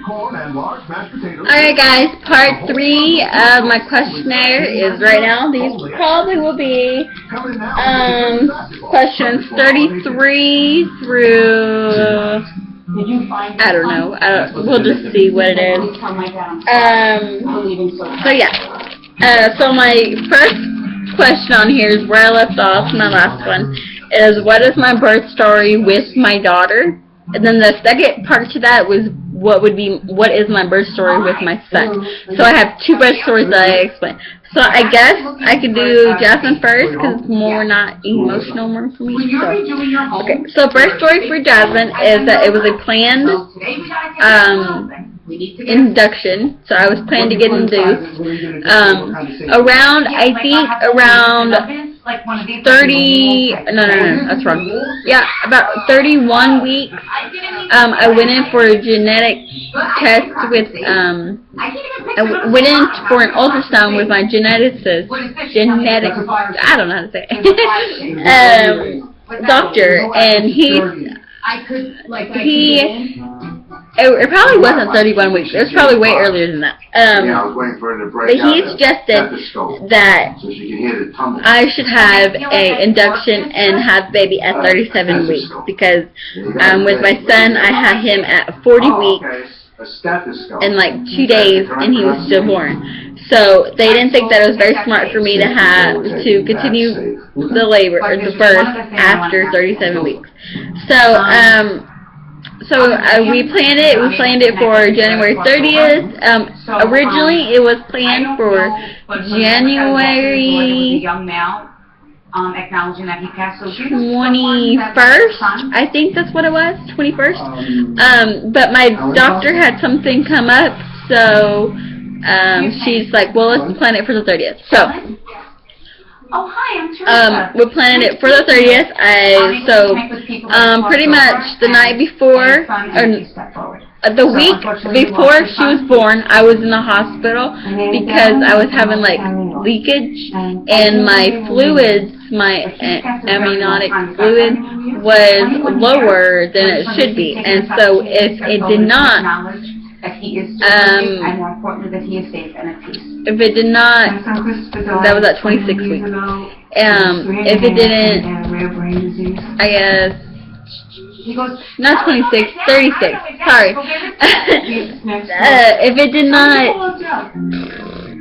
Alright guys, part 3 of my questionnaire is right now. These probably will be questions 33 through, I don't know, we'll just see what it is. So yeah, so my first question on here is where I left off, my last one, is what is my birth story with my daughter? And then the second part to that was what is my birth story with my son. So I have 2 birth stories that I explained. So I guess I could do Jasmine first because it's more not emotional more for me. So, okay, so birth story for Jasmine is that it was a planned induction. So I was planning to get induced around 30, no, that's wrong. Yeah, about 31 weeks, I went in for a genetic test with, I went in for an ultrasound with my geneticist, I don't know how to say it, doctor, and it probably wasn't 31 weeks. It was probably way earlier than that. But he suggested that I should have a induction and have baby at 37 weeks because with my son I had him at 40 weeks in like 2 days and he was stillborn. So they didn't think that it was very smart for me to continue the labor or the birth after 37 weeks. So we planned it. We planned it for January 30th. Originally, it was planned for January 21st. I think that's what it was, 21st. But my doctor had something come up, so she's like, well, let's plan it for the 30th. So. We're planning it for the 30th. Pretty much the night before, or the week before she was born, I was in the hospital because I was having like leakage and my fluids, my amniotic fluid was lower than it should be, and so if it did not. That he is and more importantly that he is safe and at peace. If it did not, that was at 26 weeks. If it didn't, I guess, not 26, 36, sorry. If it did not,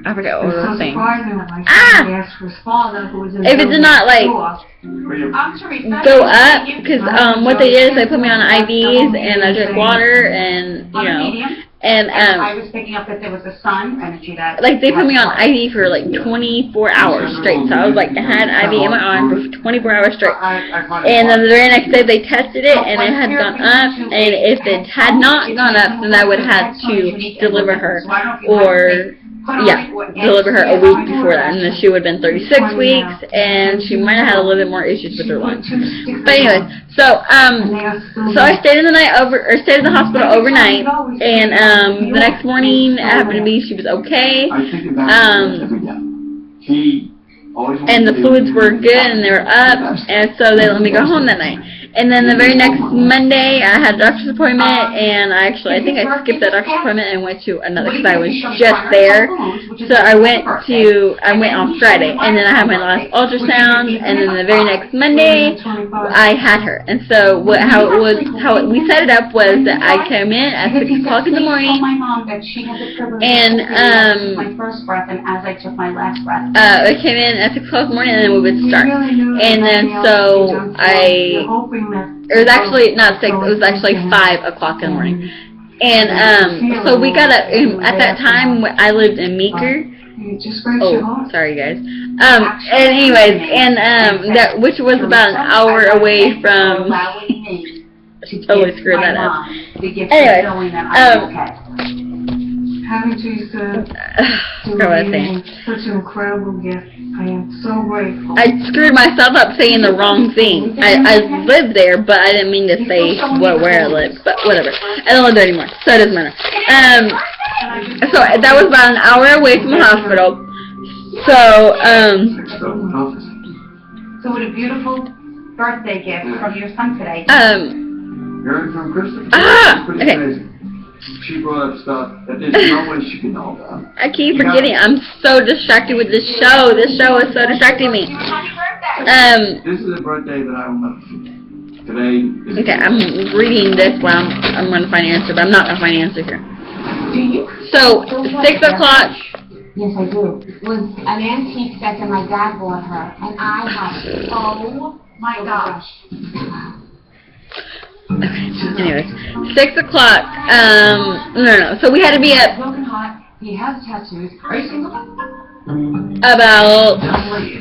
I forgot what I was saying. If it did not, like, go up, because what they did is they put me on IVs, and I drank water, and, you know, and, I was picking up that there was a sun energy that... Like, they put me on IV for, like, 24 hours straight, so I was, like, I had an IV in my arm for 24 hours straight. And then the very next day, they tested it, and it had gone up, and if it had not gone up, then I would have had to deliver her, or... Yeah, deliver her a week before that, and then she would have been 36 weeks, and she might have had a little bit more issues with her lungs. But anyway, so I stayed in stayed in the hospital overnight, and the next morning, it happened to be she was okay, and the fluids were good, and they were up, and so they let me go home that night. And then the very next Monday, I had a doctor's appointment, and I think I skipped that doctor's appointment and went to another because I was just there. So I went on Friday, and then I had my last ultrasound, and then the very next Monday, I had her. And so how we set it up was that I came in at 6 o'clock in the morning, and I came in at 6 o'clock in the morning, and then we would start. And then so it was actually not 6, it was actually 5 o'clock in the morning. And so we got at that time I lived in Meeker. Oh, sorry guys. And anyways, and which was about an hour away from totally screwed that up. Anyways, having Jesus to me such an incredible gift. I am so grateful. I screwed myself up saying the wrong thing. I lived there, but I didn't mean to say where I lived. But whatever. I don't live there anymore, so it doesn't matter. So that was about an hour away from the hospital. So what a beautiful birthday gift from your son today. Okay. She brought up stuff that there's no way she can know about. I keep forgetting. I'm so distracted with this show. This show is so distracting me. This is a birthday that I will never forget. Today is... Okay, I'm reading this while I'm going to find an answer, but I'm not going to find an answer here. Do you? So, 6 o'clock. Yes, I do. It was an antique set that my dad bought her, and I have it. Oh my gosh. Okay, anyways. 6 o'clock, no. So we had to be at Broken heart. He has tattoos. Are you single? about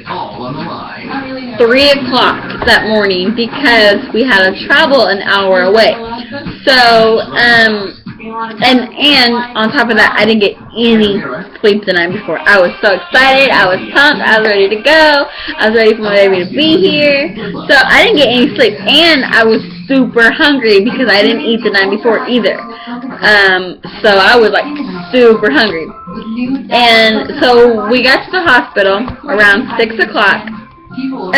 All on the line. Not really. 3 o'clock that morning because we had to travel an hour away. So, and on top of that, I didn't get any sleep the night before. I was so excited. I was pumped. I was ready to go. I was ready for my baby to be here. So I didn't get any sleep, and I was super hungry because I didn't eat the night before either. So I was like super hungry. And so we got to the hospital around 6 o'clock. No.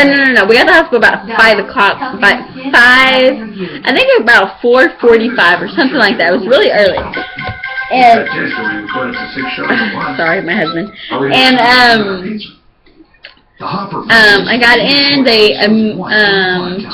We got to the hospital about 5 o'clock. I think about 4:45 or something like that. It was really early. And sorry, my husband. And I got in. They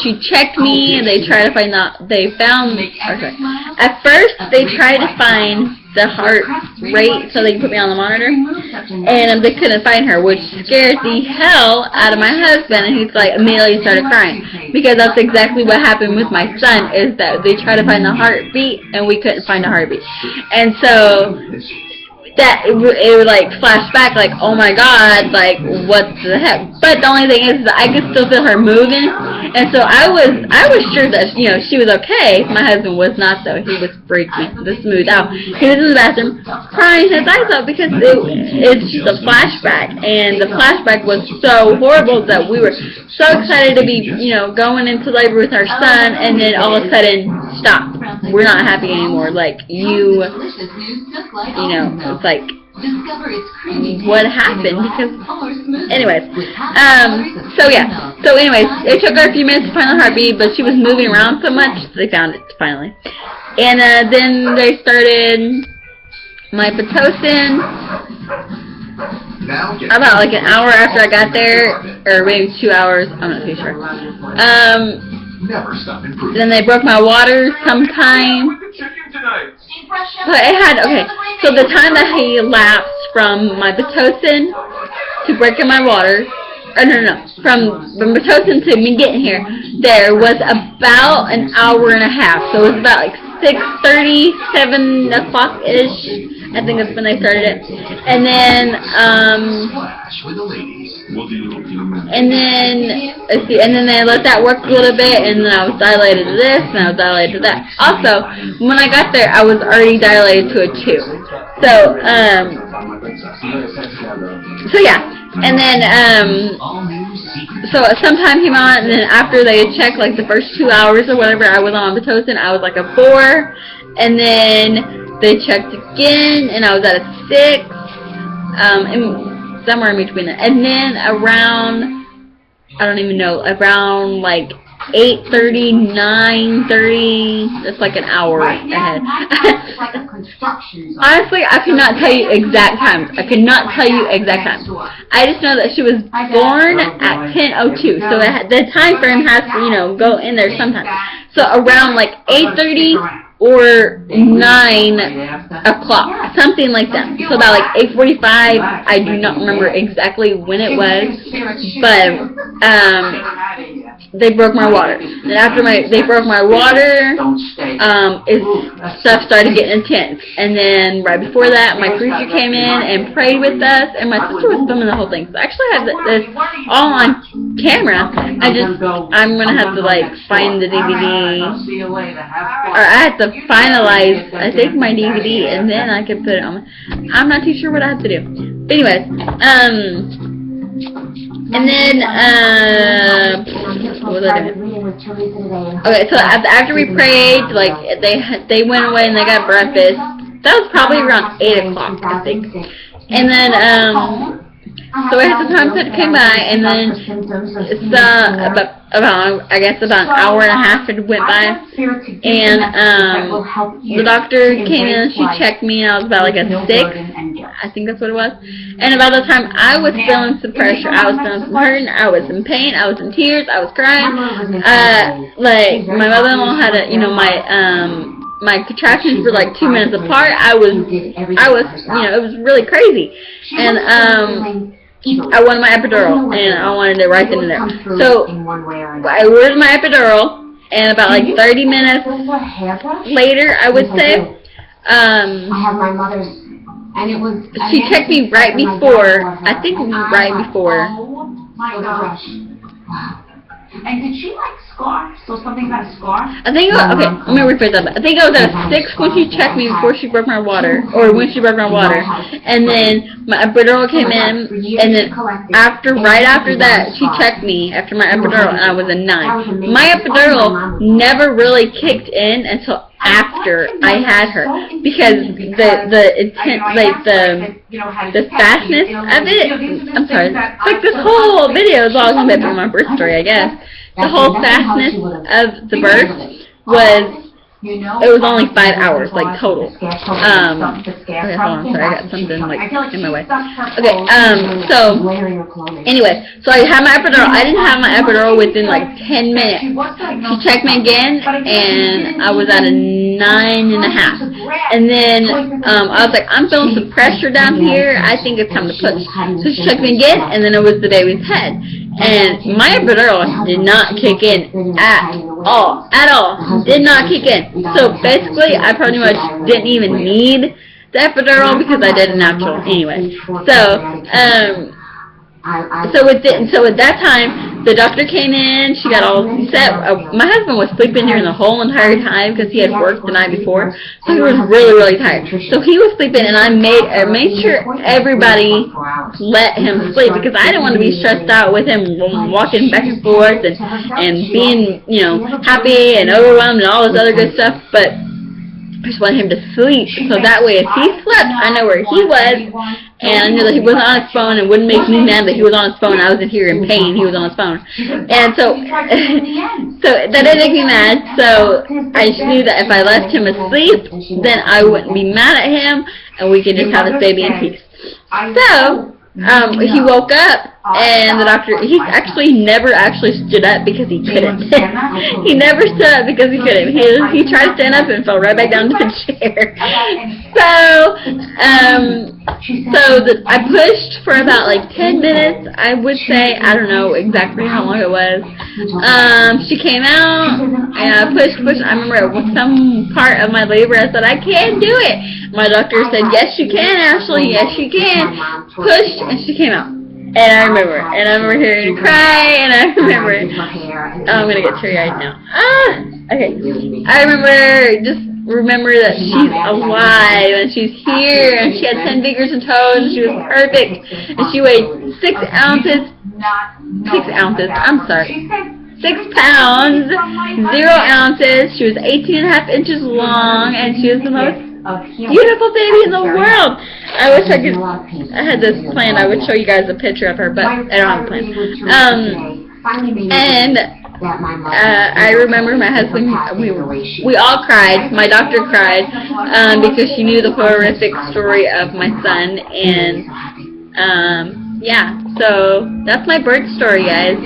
she checked me. And they tried to find out. They found. Okay. At first, they tried to find the heart rate so they could put me on the monitor, and they couldn't find her, which scared the hell out of my husband, and he's like immediately started crying because that's exactly what happened with my son. Is that they tried to find the heartbeat and we couldn't find the heartbeat, and so that it would like flash back like, oh my god, like what the heck. But the only thing is that I could still feel her moving, and so I was sure that she was okay. My husband was not though. He was freaking the smooth out. He was in the bathroom crying his eyes out because it's just a flashback, and the flashback was so horrible that we were so excited to be going into labor with our son, and then all of a sudden stop. We're not happy anymore. Like it's like, what happened? Because, anyways, so anyways, it took her a few minutes to find the heartbeat, but she was moving around so much, they found it finally. And then they started my Pitocin about like an hour after I got there, or maybe 2 hours, I'm not too sure. Then they broke my water sometime. So it had, so the time that he elapsed from my Pitocin to breaking my water, from Pitocin to me getting here, there was about an hour and a half. So it was about like 6:30, 7 o'clock-ish. I think that's when they started it. And then, let's see, and then they let that work a little bit, and then I was dilated to this, and I was dilated to that. Also, when I got there, I was already dilated to a 2. So yeah. And then, so sometime came on, and then after they checked, like the first 2 hours or whatever I was on Pitocin, I was like a 4, and then they checked again, and I was at a 6, and somewhere in between that. And then around, I don't even know, around like 8:30, 9:30, it's like an hour ahead. Honestly, I could not tell you exact times. I just know that she was born at 10:02, so the time frame has to, go in there sometime. So around like 8:30 or 9 o'clock, something like that. So about like 8:45. I do not remember exactly when it was, but they broke my water. And after they broke my water, stuff started getting intense. And then right before that, my preacher came in and prayed with us, and my sister was filming the whole thing. So I actually have this all on camera. I'm gonna have to like find the DVD, or I have to finalize, I think, my DVD, and then I can put it on. I'm not too sure what I have to do. But anyways, and then, what was I doing? Okay, so after we prayed, like, they went away and they got breakfast. That was probably around 8 o'clock, I think. And then, So I had some time that came by, and then about I guess about an hour and a half it went by, and the doctor came in and she checked me, and I was about like a 6, I think that's what it was. And about the time I was feeling some pressure, I was feeling some hurting, I was in pain, I was in tears, I was crying. Like my mother-in-law had a, my contractions were like 2 minutes apart. I was, it was really crazy. And I wanted my epidural, and I wanted it right then and there. So I ordered my epidural, and about like 30 minutes later, I would say, she checked me right before, I think right before. Oh my gosh. Wow. And did she like scarf? So something about a scarf? I think it was, okay, let me rephrase that. I think I was at a 6 when she checked me before she broke my water, or when she broke my water. And then my epidural came in, and then right after that, she checked me after my epidural, and I was a 9. My epidural never really kicked in until after I had her, because the fastness of it, I'm sorry, like this whole video is all going to be my birth story, I guess. The whole fastness of the birth was, it was only 5 hours, like, total. Okay, hold on, sorry, I got something, like, in my way. Okay, so, anyway, so I had my epidural. I didn't have my epidural within, like, 10 minutes. She checked me again, and I was at a 9.5. And then, I was like, I'm feeling some pressure down here. I think it's time to push. So she checked me again, and then it was the baby's head. And my epidural did not kick in at all. Did not kick in. So basically, I pretty much didn't even need the epidural because I did a natural anyway. So, so at that time, the doctor came in, she got all set. My husband was sleeping during the whole entire time because he had worked the night before, so he was really, really tired. So he was sleeping, and I made sure everybody let him sleep because I didn't want to be stressed out with him walking back and forth and being, happy and overwhelmed and all this other good stuff, but I just wanted him to sleep, so that way if he slept, I know where he was, and I knew that he wasn't on his phone, and wouldn't make me mad that he was on his phone. I was in here in pain, he was on his phone. And so, so that didn't make me mad, so I just knew that if I left him asleep, then I wouldn't be mad at him, and we could just have this baby in peace. So, he woke up, and the doctor, he actually never stood up because he couldn't. He never stood up because he couldn't. He tried to stand up and fell right back down to the chair. So, I pushed for about like 10 minutes, I would say. I don't know exactly how long it was. She came out, and I pushed. I remember it was some part of my labor. I said, I can't do it. My doctor said, yes, you can, Ashley. Yes, you can. Pushed, and she came out. And I remember hearing her cry, and I remember, I'm going to get teary-eyed now. Okay. I remember that she's alive, and she's here, and she had 10 fingers and toes, and she was perfect, and she weighed 6 ounces, I'm sorry, 6 pounds, 0 ounces. She was 18.5 inches long, and she was the most beautiful baby in the world. I wish I had this plan. I would show you guys a picture of her, but I don't have a plan. And I remember my husband, we all cried. My doctor cried because she knew the horrific story of my son, and yeah, so that's my birth story, guys.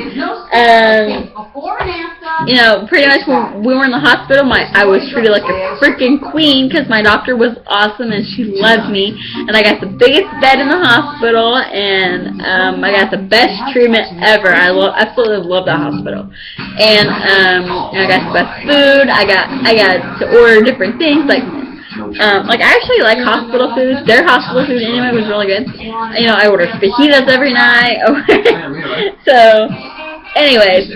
Pretty much when we were in the hospital, I was treated like a freaking queen because my doctor was awesome and she loved me, and I got the biggest bed in the hospital, and I got the best treatment ever. I absolutely love that hospital, and I got the best food. I got to order different things like I actually like hospital food. Their hospital food anyway was really good. I order fajitas every night. So, anyways,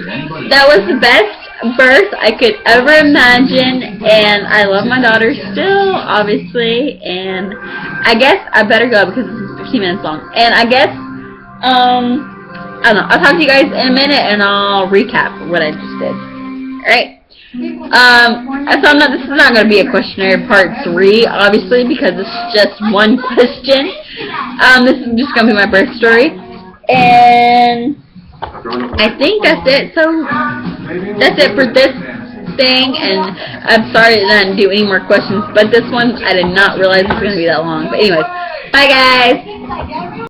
that was the best birth I could ever imagine, and I love my daughter still, obviously, and I guess I better go because this is 15 minutes long. And I guess, I don't know, I'll talk to you guys in a minute, and I'll recap what I just did. Alright? So this is not going to be a questionnaire part 3, obviously, because it's just one question. This is just gonna be my birth story, and I think that's it. So that's it for this thing, and I'm sorry that I didn't do any more questions, but this one I did not realize it was gonna be that long. But anyways, bye guys.